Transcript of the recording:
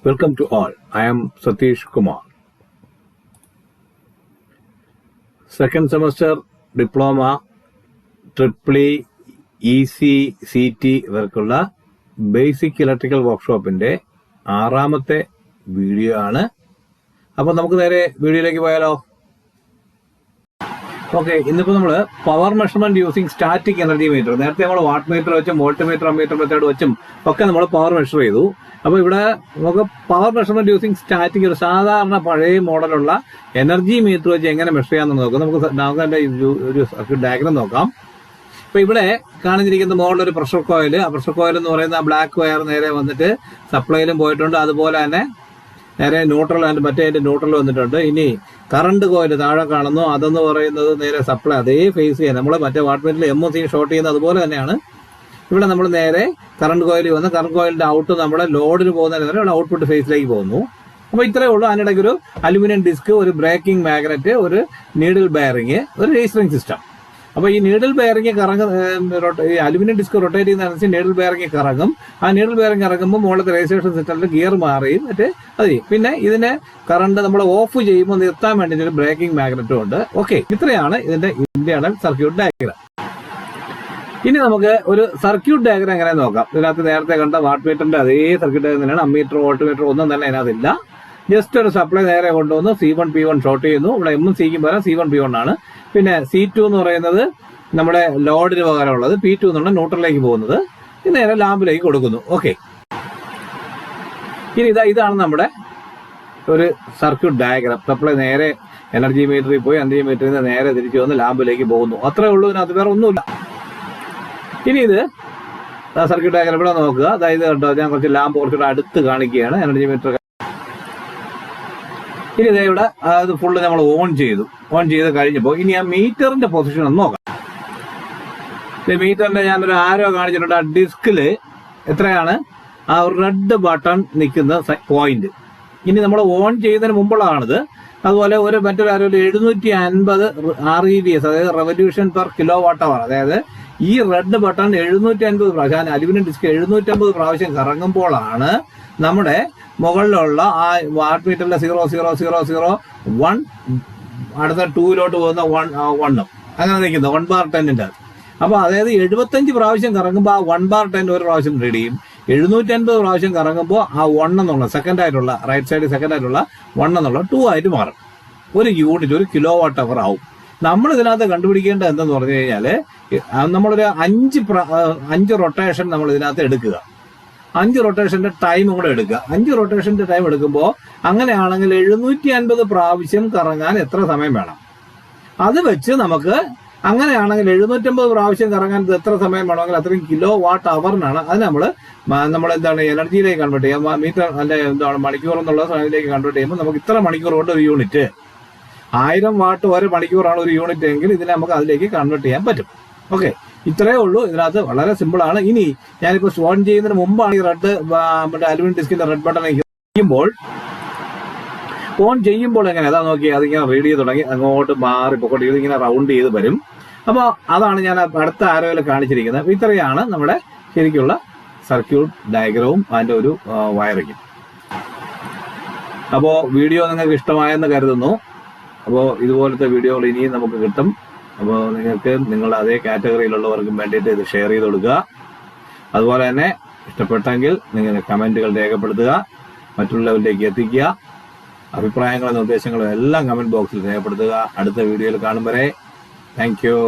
Welcome to all. I am Satish Kumar. Second semester diploma ട്രിപ്പിളി EC CT ഇവർക്കുള്ള basic electrical വർക്ക്ഷോപ്പിന്റെ 6ാമത്തെ video ആണ്. അപ്പോൾ നമുക്ക് നേരെ വീഡിയോയിലേക്ക് പോയാലോ. ഓക്കെ, ഇന്നിപ്പോൾ നമ്മൾ power measurement using static energy meter, നേരത്തെ നമ്മൾ വാട്ട് മീറ്റർ വെച്ചും വോൾട്ട്മീറ്റർ അമ്മീറ്റർ മെത്തേഡ് വെച്ചും ഒക്കെ നമ്മൾ പവർ മെഷർ ചെയ്തു. അപ്പോൾ ഇവിടെ നമുക്ക് പവർ മെഷർമെന്റ് യൂസിങ് സ്റ്റാറ്റിക് ഒരു സാധാരണ പഴയ മോഡലുള്ള എനർജി മീറ്റർ വെച്ച് എങ്ങനെ മെഷർ ചെയ്യാമെന്ന് നോക്കാം. നമുക്ക് അതിന്റെ ഒരു സർക്യൂട്ട് ഡയഗ്രം നോക്കാം. ഇപ്പൊ ഇവിടെ കാണിച്ചിരിക്കുന്ന മോഡൽ ഒരു പ്രഷർ കോയിൽ. ആ പ്രഷർ കോയിൽ എന്ന് പറയുന്ന ബ്ലാക്ക് വയർ നേരെ വന്നിട്ട് സപ്ലൈയിലും പോയിട്ടുണ്ട്, അതുപോലെ തന്നെ നേരെ ന്യൂട്രൽ മറ്റേ ന്യൂട്രൽ വന്നിട്ടുണ്ട്. ഇനി കറണ്ട് കോയിൽ താഴെ കാണുന്നു, അതെന്ന് പറയുന്നത് നേരെ സപ്ലൈ അതേ ഫേസ് ചെയ്യാൻ നമ്മൾ മറ്റേ വാട്ട് മീറ്ററിൽ MOC ഷോർട്ട് ചെയ്യുന്നത് അതുപോലെ തന്നെയാണ് ഇവിടെ നമ്മൾ നേരെ കറണ്ട് കോയിൽ വന്ന് കറണ്ട് കോയിലിന്റെ ഔട്ട് നമ്മുടെ ലോഡിന് പോകുന്നതിന് വരെ ഔട്ട്പുട്ട് ഫേസിലേക്ക് പോകുന്നു. അപ്പൊ ഇത്രയേ ഉള്ളൂ. അതിനിടയ്ക്ക് ഒരു അലുമിനിയം ഡിസ്ക്, ഒരു ബ്രേക്കിംഗ് മാഗ്നറ്റ്, ഒരു നീഡിൽ ബെയറിംഗ്, ഒരു റേസ്റ്ററിംഗ് സിസ്റ്റം. അപ്പൊ ഈ നീഡിൽ ബെയറിംഗ് ഈ അലുമിനിയം ഡിസ്ക് റൊട്ടേറ്റ് ചെയ്യുന്നതനുസരിച്ച് നീഡിൽ ബെയറിംഗ് കറങ്ങും. ആ നീഡിൽ ബെയറിംഗ് കറങ്ങുമ്പോൾ മുകളിലത്തെ രജിസ്ട്രേഷൻ സിസ്റ്റത്തിൽ ഗിയർ മാറിയും മറ്റേ അത് ചെയ്യും. പിന്നെ ഇതിനെ കറണ്ട് നമ്മൾ ഓഫ് ചെയ്യുമ്പോൾ നിർത്താൻ വേണ്ടി ഒരു ബ്രേക്കിംഗ് മാഗ്നറ്റും ഉണ്ട്. ഓക്കെ, ഇത്രയാണ് ഇതിന്റെ ഇന്റേണൽ സർക്യൂട്ട് ഡയഗ്രാം. ഇനി നമുക്ക് ഒരു സർക്യൂട്ട് ഡയഗ്രാം എങ്ങനെ നോക്കാം. ഇതിനകത്ത് നേരത്തെ കണ്ട വാട്ട് മീറ്ററിന്റെ അതേ സർക്യൂട്ട് ഡയഗ്രാം തന്നെയാണ്. അമ്മീറ്റർ വോൾട്ട് മീറ്റർ ഒന്നും തന്നെ അതിനകത്തില്ല. ജസ്റ്റ് ഒരു സപ്ലൈ നേരെ കൊണ്ടുവന്ന് C1 P1 ഷോർട്ട് ചെയ്യുന്നു. ഇവിടെ MCക്കും പകരം C1 P1 ആണ്. പിന്നെ C2 എന്ന് പറയുന്നത് നമ്മുടെ ലോഡിന് പകരമുള്ളത്, P2 എന്നുള്ള ന്യൂട്രലിലേക്ക് പോകുന്നത്. ഇത് നേരെ ലാമ്പിലേക്ക് കൊടുക്കുന്നു. ഓക്കെ, ഇനി ഇതാണ് നമ്മുടെ ഒരു സർക്യൂട്ട് ഡയഗ്രാം. സപ്ലൈ നേരെ എനർജി മീറ്ററിൽ പോയി എനർജി മീറ്ററിൽ നിന്ന് നേരെ തിരിച്ചു വന്ന് ലാമ്പിലേക്ക് പോകുന്നു. അത്രേ ഉള്ളൂ, ഇതിനകത്ത് വേറെ ഒന്നുമില്ല. ഇനി ഇത് സർക്യൂട്ട് ഡയഗ്രാം ഇവിടെ നോക്കുക. അതായത് കണ്ടോ, ഞാൻ കുറച്ച് ലാമ്പ് കുറച്ചുകൂടെ അടുത്ത് കാണിക്കുകയാണ്. എനർജി മീറ്റർ ഇനി ഇതേ ഇവിടെ അത് ഫുള്ള് നമ്മൾ ഓൺ ചെയ്ത് കഴിഞ്ഞപ്പോൾ ഇനി ആ മീറ്ററിന്റെ പൊസിഷൻ ഒന്ന് നോക്കാം. മീറ്ററിന്റെ ഞാനൊരു ആരോ കാണിച്ചിട്ടുണ്ട്. ആ ഡിസ്കില് എത്രയാണ് ആ റെഡ് ബട്ടൺ നിൽക്കുന്ന പോയിന്റ്. ഇനി നമ്മൾ ഓൺ ചെയ്യുന്നതിന് മുമ്പുള്ളതാണിത്. അതുപോലെ മറ്റൊരു ആരോ 750 REVS, അതായത് റെവല്യൂഷൻ പെർ കിലോ വാട്ട് അവർ. അതായത് ഈ റെഡ് ബട്ടൺ 750 പ്രാവശ്യം, അലുമിനിയം ഡിസ്ക് 750 പ്രാവശ്യം കറങ്ങുമ്പോഴാണ് നമ്മുടെ മുകളിലുള്ള ആ വാട്ട് മീറ്ററിലെ 0.0001 അടുത്ത 2 പോകുന്ന 1 അങ്ങനെ നിൽക്കുന്നത് 1/10. അപ്പൊ അതായത് 75 പ്രാവശ്യം കറങ്ങുമ്പോൾ ആ 1/10 ഒരു പ്രാവശ്യം റീഡ് ചെയ്യും. 750 പ്രാവശ്യം കറങ്ങുമ്പോൾ ആ 1 എന്നുള്ള സെക്കൻഡ് ആയിട്ടുള്ള റൈറ്റ് സൈഡ് സെക്കൻഡ് ആയിട്ടുള്ള 1 എന്നുള്ള 2 ആയിട്ട് മാറും. ഒരു യൂണിറ്റ് ഒരു കിലോ വാട്ട് അവർ ആവും. നമ്മൾ ഇതിനകത്ത് കണ്ടുപിടിക്കേണ്ടത് എന്തെന്ന് പറഞ്ഞു കഴിഞ്ഞാല് നമ്മളൊരു 5 റൊട്ടേഷൻ നമ്മൾ ഇതിനകത്ത് എടുക്കുക. 5 റൊട്ടേഷന്റെ ടൈം കൂടെ എടുക്കുക. 5 റൊട്ടേഷന്റെ ടൈം എടുക്കുമ്പോൾ അങ്ങനെയാണെങ്കിൽ 750 പ്രാവശ്യം കറങ്ങാൻ എത്ര സമയം വേണം? അത് വെച്ച് നമുക്ക് അങ്ങനെയാണെങ്കിൽ 750 പ്രാവശ്യം കറങ്ങാൻ എത്ര സമയം വേണമെങ്കിൽ അത്രയും കിലോ വാട്ട് അവറിനാണ്. അത് നമ്മൾ എന്താണ് എനർജിയിലേക്ക് കൺവേർട്ട് ചെയ്യാം. മീറ്റർ അല്ലെ എന്താണ് മണിക്കൂർ എന്നുള്ള സമയത്തിലേക്ക് കൺവേർട്ട് ചെയ്യുമ്പോൾ നമുക്ക് ഇത്ര മണിക്കൂർ കൊണ്ട് ഒരു യൂണിറ്റ് 1000 വാട്ട് ഒരു മണിക്കൂറാണ് ഒരു യൂണിറ്റ് എങ്കിൽ ഇതിനെ നമുക്ക് അതിലേക്ക് കൺവേർട്ട് ചെയ്യാൻ പറ്റും. ഓക്കെ, ഇത്രയേ ഉള്ളൂ. ഇതിനകത്ത് വളരെ സിമ്പിൾ ആണ്. ഇനി ഞാനിപ്പോൾ ഓൺ ചെയ്യുന്നതിന് മുമ്പാണ് ഈ റെഡ് അലുമിനിയം ഡിസ്കിന്റെ റെഡ് ബട്ടൺ ഓൺ ചെയ്യുമ്പോൾ എങ്ങനെ അതാ നോക്കി അതിങ്ങനെ റീഡ് ചെയ്ത് തുടങ്ങി അങ്ങോട്ട് മാറി പൊക്കോട്ട് ഇതിങ്ങനെ റൗണ്ട് ചെയ്ത് വരും. അപ്പോൾ അതാണ് ഞാൻ അടുത്ത ആരോയിൽ കാണിച്ചിരിക്കുന്നത്. ഇത്രയാണ് നമ്മുടെ ശരിക്കുള്ള സർക്യൂട്ട് ഡയഗ്രവും അതിന്റെ ഒരു വയറിങ്ങും. അപ്പോൾ വീഡിയോ നിങ്ങൾക്ക് ഇഷ്ടമായെന്ന് കരുതുന്നു. അപ്പോൾ ഇതുപോലത്തെ വീഡിയോകൾ ഇനിയും നമുക്ക് കിട്ടും. അപ്പോൾ നിങ്ങൾക്ക് നിങ്ങളുടെ അതേ കാറ്റഗറിയിലുള്ളവർക്കും വേണ്ടിയിട്ട് ഇത് ഷെയർ ചെയ്ത് കൊടുക്കുക. അതുപോലെ തന്നെ ഇഷ്ടപ്പെട്ടെങ്കിൽ നിങ്ങൾ കമന്റുകൾ രേഖപ്പെടുത്തുക, മറ്റുള്ളവരിലേക്ക് എത്തിക്കുക. അഭിപ്രായങ്ങളും നിർദ്ദേശങ്ങളും എല്ലാം കമന്റ് ബോക്സിൽ രേഖപ്പെടുത്തുക. അടുത്ത വീഡിയോയിൽ കാണും വരെ താങ്ക് യു.